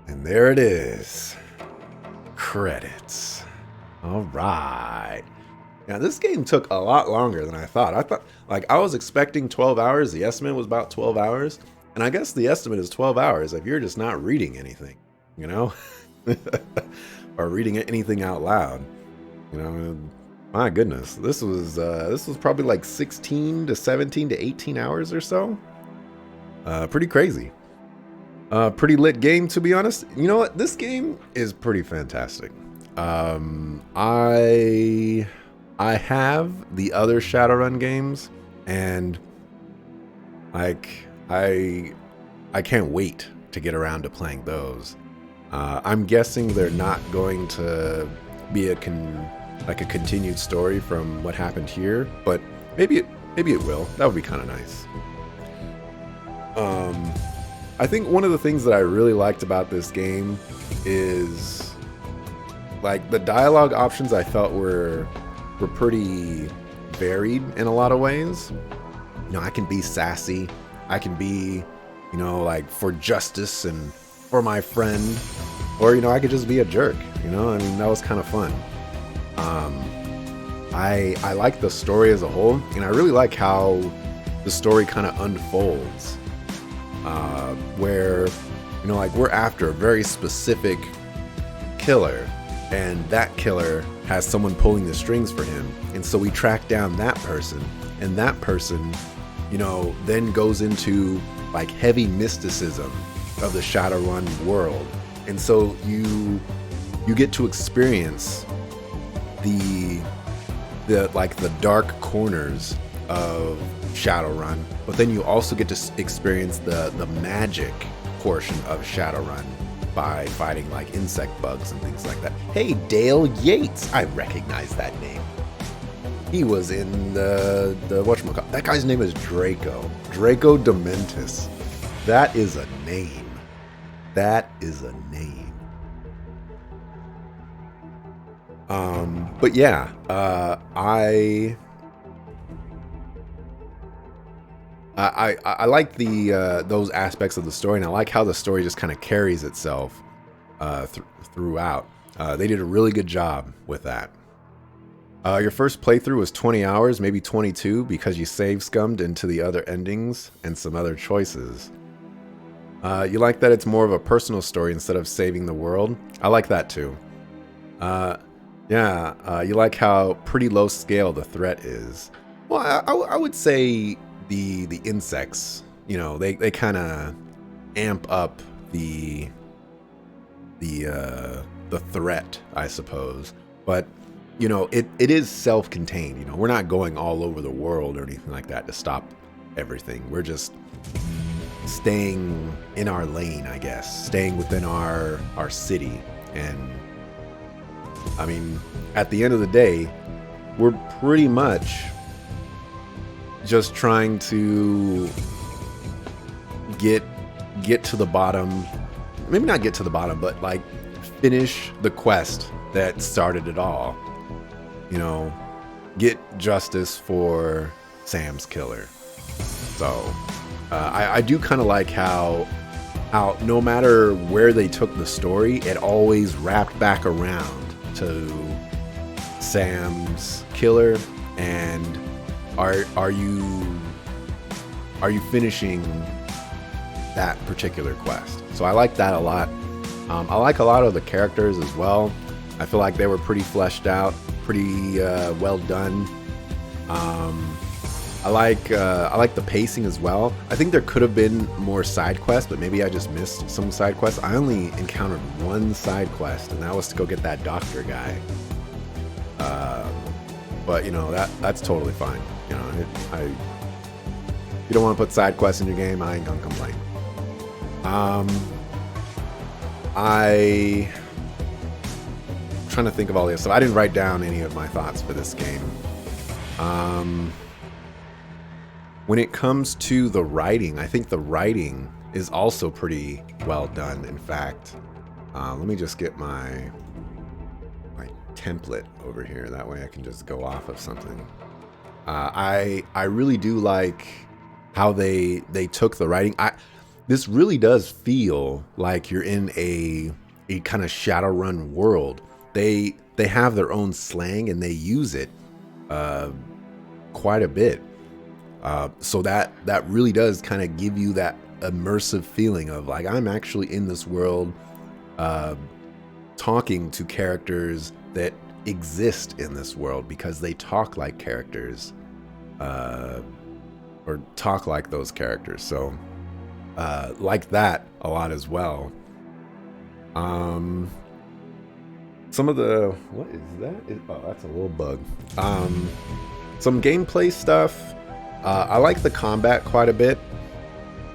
And there it is. Credits. All right. Now, this game took a lot longer than I thought. I was expecting 12 hours. The estimate was about 12 hours. And I guess the estimate is 12 hours if you're just not reading anything, you know? Or reading anything out loud. You know, my goodness. This was probably like 16 to 17 to 18 hours or so. Pretty crazy. Pretty lit game, to be honest. You know what? This game is pretty fantastic. I have the other Shadowrun games, and like I can't wait to get around to playing those. I'm guessing they're not going to be a continued story from what happened here, but maybe it will. That would be kind of nice. I think one of the things that I really liked about this game is like the dialogue options. I felt were pretty varied in a lot of ways. You know, I can be sassy. I can be, you know, like for justice and for my friend, or you know, I could just be a jerk. You know, I mean, that was kind of fun. I like the story as a whole, and I really like how the story kind of unfolds. Where, you know, like we're after a very specific killer, and that killer has someone pulling the strings for him, and so we track down that person, and that person, you know, then goes into like heavy mysticism of the Shadowrun world, and so you get to experience the dark corners of Shadowrun, but then you also get to experience the magic portion of Shadowrun by fighting like insect bugs and things like that. Hey, Dale Yates, I recognize that name. He was in the whatchamacallit. That guy's name is Draco Dementis. That is a name. But yeah, I like the those aspects of the story, and I like how the story just kind of carries itself throughout. They did a really good job with that. Your first playthrough was 20 hours, maybe 22, because you save scummed into the other endings and some other choices. You like that it's more of a personal story instead of saving the world? I like that too. You like how pretty low scale the threat is. Well, I would say the insects, you know, they kind of amp up the threat, I suppose. But you know, it is self-contained. You know, we're not going all over the world or anything like that to stop everything. We're just staying in our lane, I guess, staying within our city. And I mean, at the end of the day, we're pretty much just trying to get to the bottom. Maybe not get to the bottom, but like finish the quest that started it all. You know, get justice for Sam's killer. So I do kind of like how no matter where they took the story, it always wrapped back around to Sam's killer. And are you finishing that particular quest? So I like that a lot. I like a lot of the characters as well. I feel like they were pretty fleshed out, pretty well done. I like the pacing as well. I think there could have been more side quests, but maybe I just missed some side quests. I only encountered one side quest, and that was to go get that doctor guy. But you know, that's totally fine. You know, you don't want to put side quests in your game, I ain't gonna complain. I'm trying to think of all this stuff. I didn't write down any of my thoughts for this game. When it comes to the writing, I think the writing is also pretty well done. In fact, let me just get my template over here. That way I can just go off of something. I really do like how they took the writing. this really does feel like you're in a kind of Shadowrun world. They have their own slang and they use it quite a bit. So that really does kind of give you that immersive feeling of like I'm actually in this world, talking to characters that exist in this world because they talk like characters, or talk like those characters. So like that a lot as well. Some of the, what is that? Oh, that's a little bug. Some gameplay stuff. I like the combat quite a bit.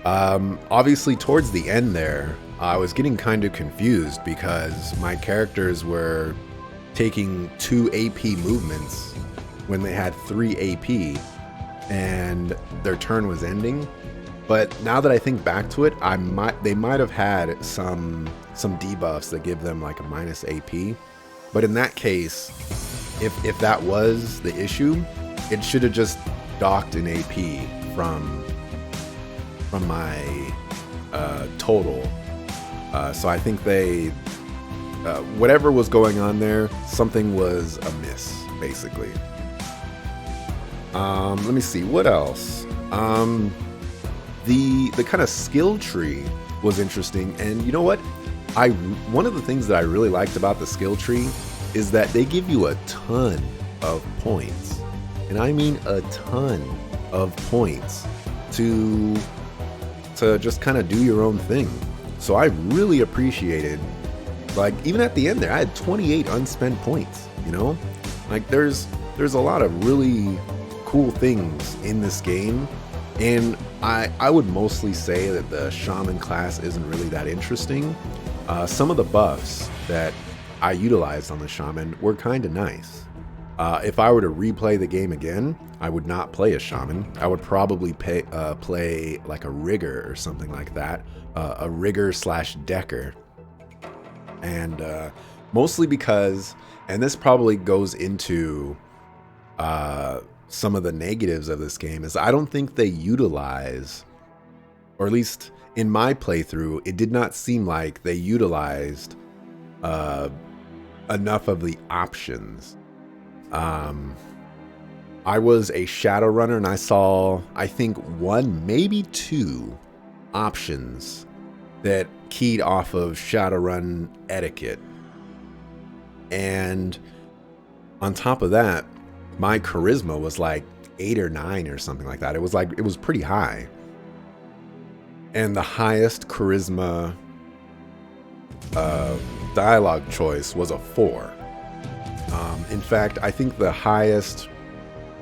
Obviously towards the end there, I was getting kind of confused because my characters were taking 2 AP movements when they had 3 AP and their turn was ending. But now that I think back to it, they might have had some debuffs that give them like a minus AP. But in that case, if that was the issue, it should have just docked an AP from my total. So I think they, whatever was going on there, something was amiss, basically. Let me see, what else? The kind of skill tree was interesting, and you know what? One of the things that I really liked about the skill tree is that they give you a ton of points, and I mean a ton of points to just kind of do your own thing. So I really appreciated, like, even at the end there, I had 28 unspent points, you know? Like, there's a lot of really cool things in this game, and I would mostly say that the shaman class isn't really that interesting. Some of the buffs that I utilized on the shaman were kind of nice. If I were to replay the game again, I would not play a shaman. I would probably play like a rigger or something like that, a rigger / decker. And mostly because, and this probably goes into some of the negatives of this game, is I don't think they utilize, or at least in my playthrough, it did not seem like they utilized enough of the options. I was a Shadowrunner and I saw, I think, 1, maybe 2 options that keyed off of Shadowrun etiquette. And on top of that, my charisma was like 8 or 9 or something like that. It was pretty high. And the highest charisma dialogue choice was a 4. In fact, I think the highest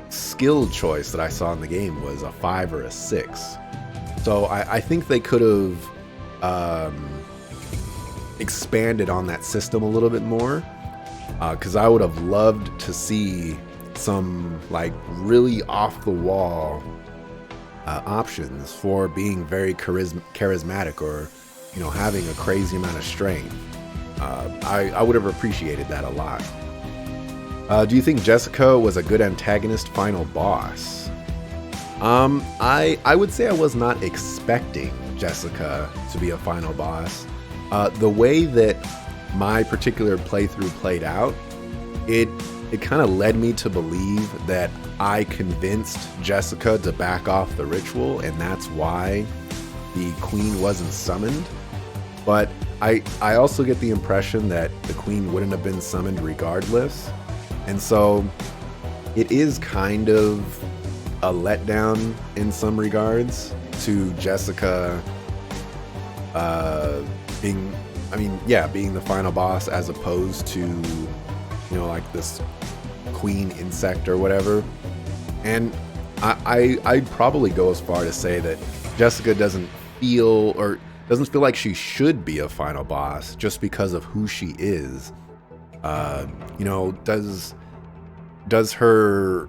skill choice that I saw in the game was a 5 or a 6. So I think they could have expanded on that system a little bit more, because I would have loved to see some like really off the wall options for being very charismatic, or, you know, having a crazy amount of strength. I would have appreciated that a lot. Do you think Jessica was a good antagonist final boss? I would say I was not expecting Jessica to be a final boss. The way that my particular playthrough played out, it kind of led me to believe that I convinced Jessica to back off the ritual, and that's why the queen wasn't summoned. But I also get the impression that the queen wouldn't have been summoned regardless. And so it is kind of a letdown in some regards to Jessica being the final boss, as opposed to, you know, like this queen insect or whatever. And I'd probably go as far to say that Jessica doesn't feel like she should be a final boss just because of who she is. You know, does her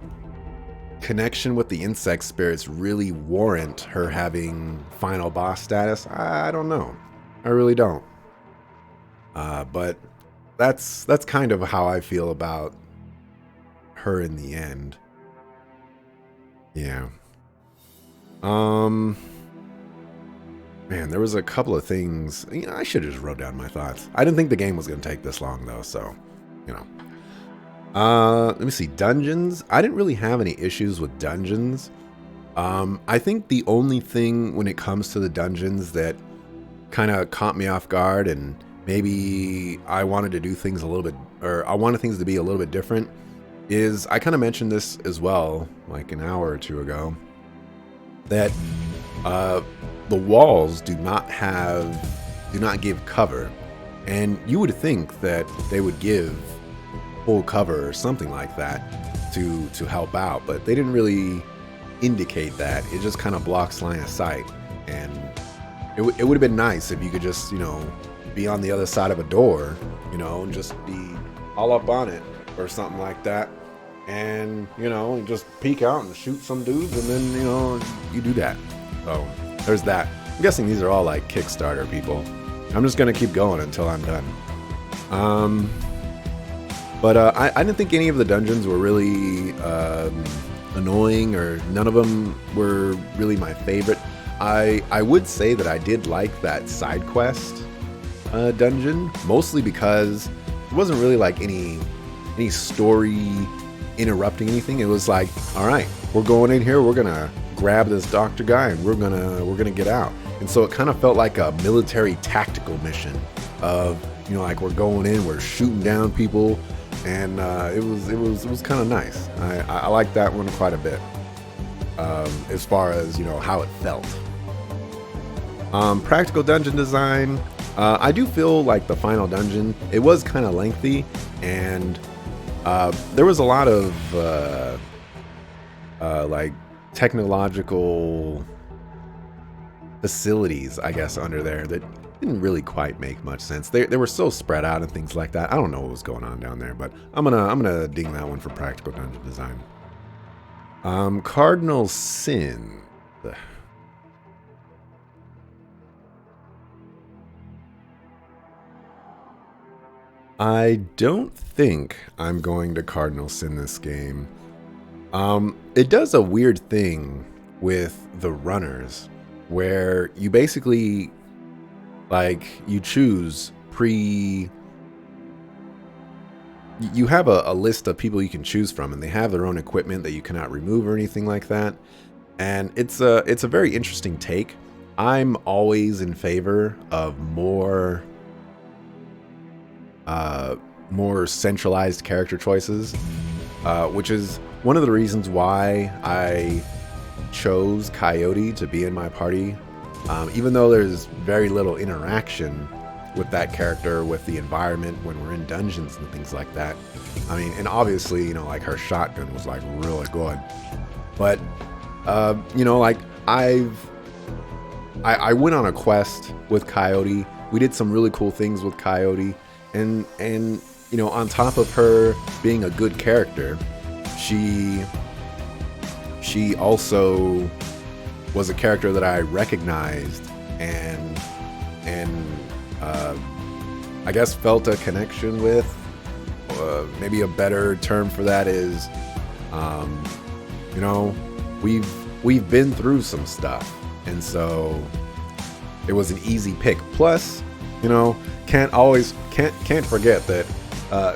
connection with the insect spirits really warrant her having final boss status? I don't know. I really don't. But that's kind of how I feel about her in the end. Yeah. Man, there was a couple of things. You know, I should have just wrote down my thoughts. I didn't think the game was going to take this long, though, so, you know. Let me see. Dungeons. I didn't really have any issues with dungeons. I think the only thing when it comes to the dungeons that kind of caught me off guard, and maybe I wanted to do things a little bit, or I wanted things to be a little bit different, is I kind of mentioned this as well, like an hour or two ago, that the walls do not give cover, and you would think that they would give full cover or something like that to help out, but they didn't really indicate that. It just kind of blocks line of sight, and it would have been nice if you could just, you know, be on the other side of a door, you know, and just be all up on it or something like that, and, you know, just peek out and shoot some dudes, and then, you know, you do that. So there's that. I'm guessing these are all like Kickstarter people. I'm just gonna keep going until I'm done. But I didn't think any of the dungeons were really annoying, or none of them were really my favorite. I would say that I did like that side quest dungeon, mostly because it wasn't really like any story interrupting anything. It was like, all right, we're going in here, we're gonna grab this doctor guy, and we're gonna get out. And so it kind of felt like a military tactical mission of, you know, like we're going in, we're shooting down people, and it was kind of nice. I liked that one quite a bit, as far as, you know, how it felt. Practical dungeon design. I do feel like the final dungeon, it was kind of lengthy, and there was a lot of like technological facilities, I guess, under there that didn't really quite make much sense. They were so spread out and things like that. I don't know what was going on down there, but I'm gonna ding that one for practical dungeon design. Cardinal Sin. I don't think I'm going to Cardinal Sin this game. It does a weird thing with the runners, where you basically, like, you choose you have a list of people you can choose from, and they have their own equipment that you cannot remove or anything like that. And it's a very interesting take. I'm always in favor of more centralized character choices, which is one of the reasons why I chose Coyote to be in my party, even though there's very little interaction with that character, with the environment when we're in dungeons and things like that. I mean, and obviously, you know, like her shotgun was like really good, but you know, like I went on a quest with Coyote. We did some really cool things with Coyote, and you know, on top of her being a good character, she also was a character that I recognized and I guess felt a connection with. Maybe a better term for that is, you know, we've been through some stuff, and so it was an easy pick. Plus, you know, can't forget that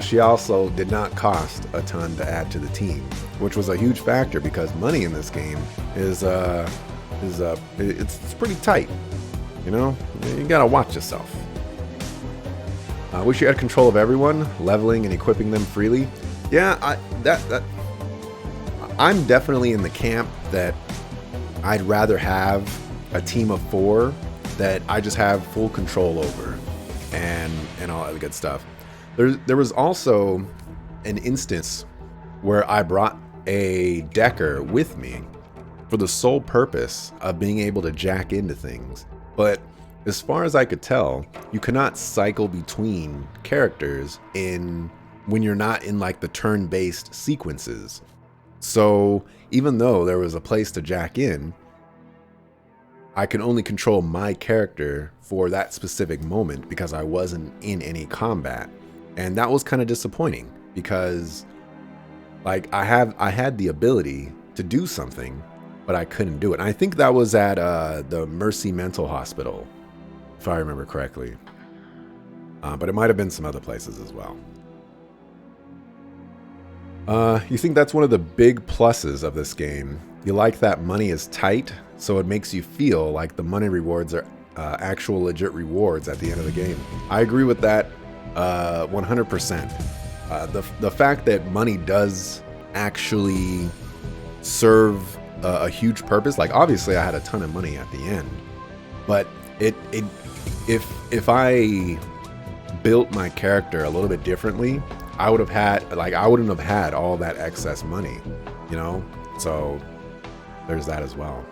she also did not cost a ton to add to the team, which was a huge factor, because money in this game is it's pretty tight. You know, you gotta watch yourself. Wish you had control of everyone, leveling and equipping them freely. Yeah, I'm definitely in the camp that I'd rather have a team of 4 that I just have full control over, and all that good stuff. There was also an instance where I brought a decker with me for the sole purpose of being able to jack into things. But as far as I could tell, you cannot cycle between characters when you're not in like the turn-based sequences. So even though there was a place to jack in, I could only control my character for that specific moment because I wasn't in any combat. And that was kind of disappointing, because like I had the ability to do something, but I couldn't do it. And I think that was at the Mercy Mental Hospital, if I remember correctly. But it might have been some other places as well. You think that's one of the big pluses of this game? You like that money is tight, so it makes you feel like the money rewards are actual legit rewards at the end of the game. I agree with that 100%. The fact that money does actually serve a huge purpose, like obviously I had a ton of money at the end, but if I built my character a little bit differently, I wouldn't have had all that excess money, you know? So there's that as well.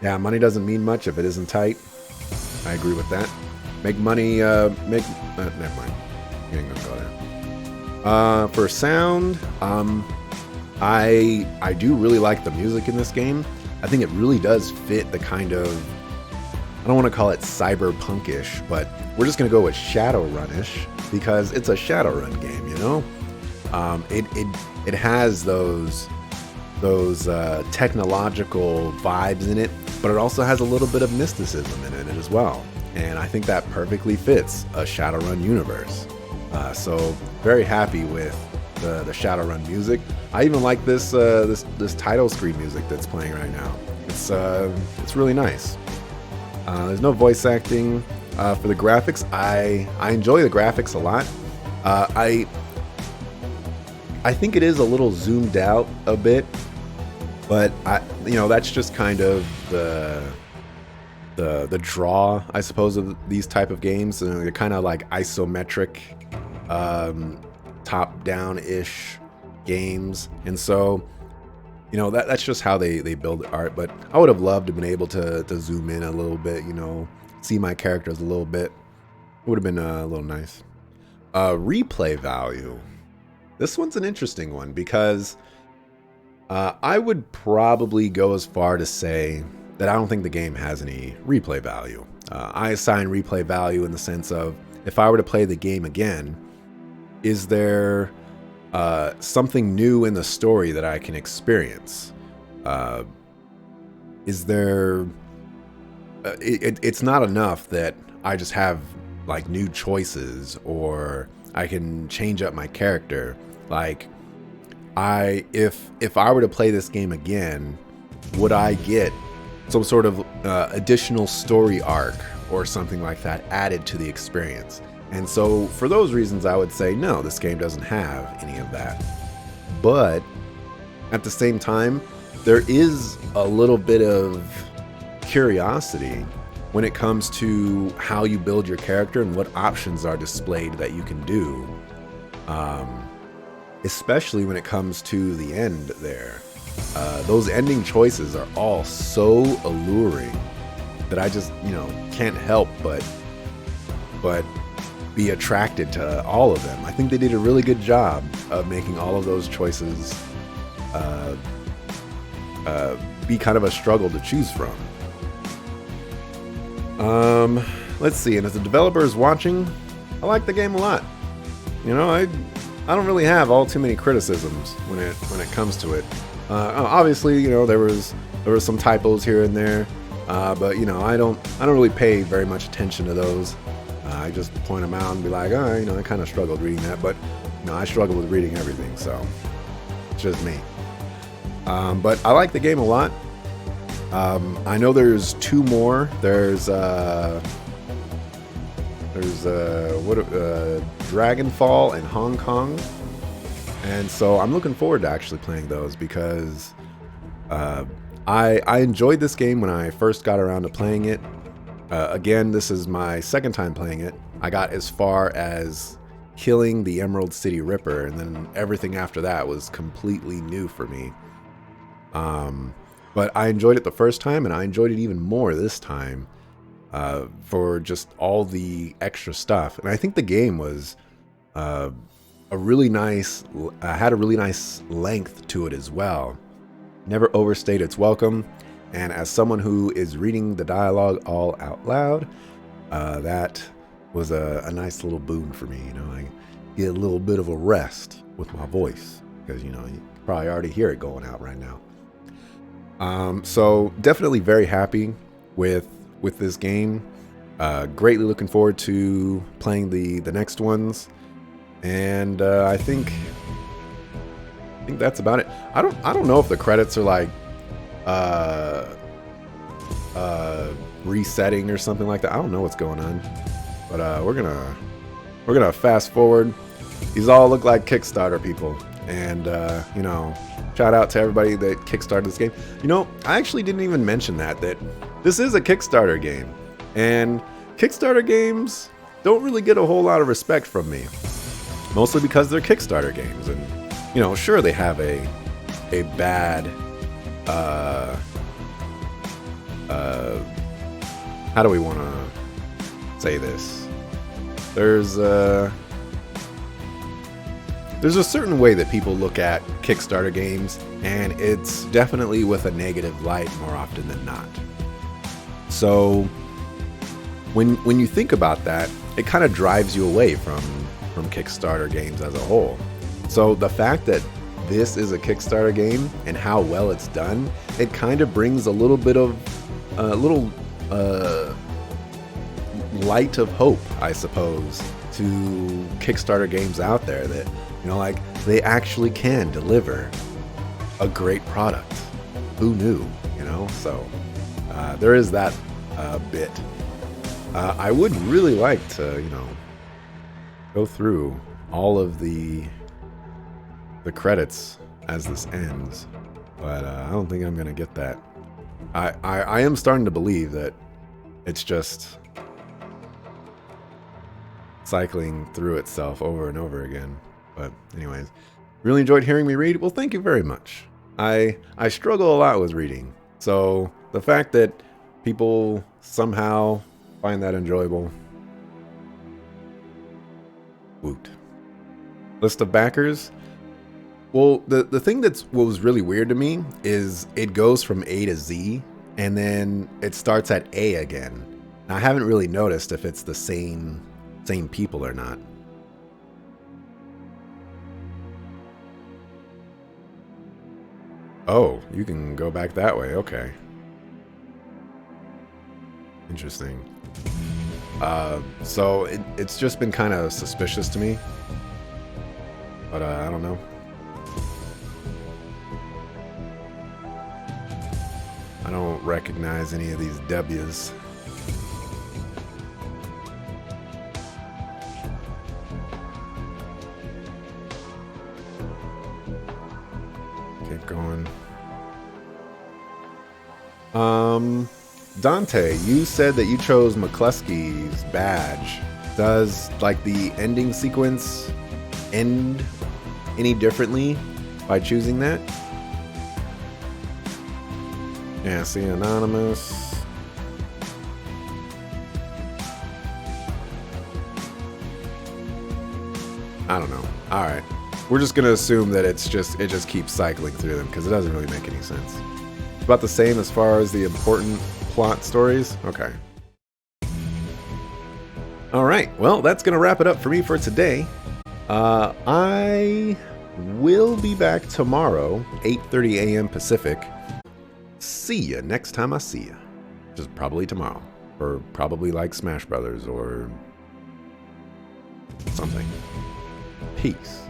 Yeah, money doesn't mean much if it isn't tight. I agree with that. Make money, never mind. You ain't gonna go there. For sound, I do really like the music in this game. I think it really does fit the kind of, I don't want to call it cyberpunkish, but we're just going to go with Shadowrun-ish because it's a Shadowrun game, you know? It has those technological vibes in it, but it also has a little bit of mysticism in it as well. And I think that perfectly fits a Shadowrun universe. So very happy with the Shadowrun music. I even like this title screen music that's playing right now. It's really nice. There's no voice acting. For the graphics, I enjoy the graphics a lot. I think it is a little zoomed out a bit, but that's just kind of the draw, I suppose, of these type of games. They're kind of like isometric, top-down-ish games, and so that's just how they build art. But I would have loved to have been able to zoom in a little bit, see my characters a little bit. It would have been a little nice. Replay value. This one's an interesting one because I would probably go as far to say that I don't think the game has any replay value. I assign replay value in the sense of, if I were to play the game again, is there something new in the story that I can experience? Is there... it's not enough that I just have like new choices or I can change up my character. Like, if I were to play this game again, would I get some sort of additional story arc or something like that added to the experience? And so for those reasons, I would say no, this game doesn't have any of that. But at the same time, there is a little bit of curiosity when it comes to how you build your character and what options are displayed that you can do, especially when it comes to the end there. Those ending choices are all so alluring that I just can't help but be attracted to all of them. I think they did a really good job of making all of those choices be kind of a struggle to choose from. Let's see, and as the developer is watching, I like the game a lot. I don't really have all too many criticisms when it comes to it. Obviously, there was some typos here and there, but I don't really pay very much attention to those. I just point them out and be like, I kind of struggled reading that, but I struggle with reading everything, so it's just me. But I like the game a lot. I know there's two more. There's Dragonfall and Hong Kong, and so I'm looking forward to actually playing those because I enjoyed this game when I first got around to playing it. Again, this is my second time playing it. I got as far as killing the Emerald City Ripper, and then everything after that was completely new for me. But I enjoyed it the first time, and I enjoyed it even more this time for just all the extra stuff. And I think the game was had a really nice length to it as well. Never overstayed its welcome. And as someone who is reading the dialogue all out loud, that was a nice little boon for me. I get a little bit of a rest with my voice because you probably already hear it going out right now. So definitely very happy with this game. Greatly looking forward to playing the next ones, and I think that's about it. I don't know if the credits are like resetting or something like that. I don't know what's going on, but we're gonna fast forward. These all look like Kickstarter people, and you know, shout out to everybody that kickstarted this game. You know, I actually didn't even mention that this is a Kickstarter game, and Kickstarter games don't really get a whole lot of respect from me, mostly because they're Kickstarter games, and you know, sure, they have a bad how do we want to say this? There's a certain way that people look at Kickstarter games, and it's definitely with a negative light more often than not. So when you think about that, it kind of drives you away from Kickstarter games as a whole. So the fact that this is a Kickstarter game and how well it's done, it kind of brings a little bit of light of hope, I suppose, to Kickstarter games out there that, you know, like, they actually can deliver a great product. Who knew, you know? So there is that bit. I would really like to, you know, go through all of the credits as this ends, but I don't think I'm gonna get that. I am starting to believe that it's just cycling through itself over and over again. But anyways, really enjoyed hearing me read. Well, thank you very much. I struggle a lot with reading, so the fact that people somehow find that enjoyable, woot. List of backers. Well, the thing what was really weird to me is it goes from A to Z, and then it starts at A again. Now, I haven't really noticed if it's the same people or not. Oh, you can go back that way. Okay. Interesting. So it's just been kind of suspicious to me, but I don't know. I don't recognize any of these W's. Keep going. Dante, you said that you chose McCluskey's badge. Does, like, the ending sequence end any differently by choosing that? Yeah, see, anonymous. I don't know. All right, we're just gonna assume that it just keeps cycling through them because it doesn't really make any sense. It's about the same as far as the important plot stories. Okay. All right. Well, that's gonna wrap it up for me for today. I will be back tomorrow, 8:30 a.m. Pacific. See ya next time I see ya. Which is probably tomorrow. Or probably like Smash Brothers or something. Peace.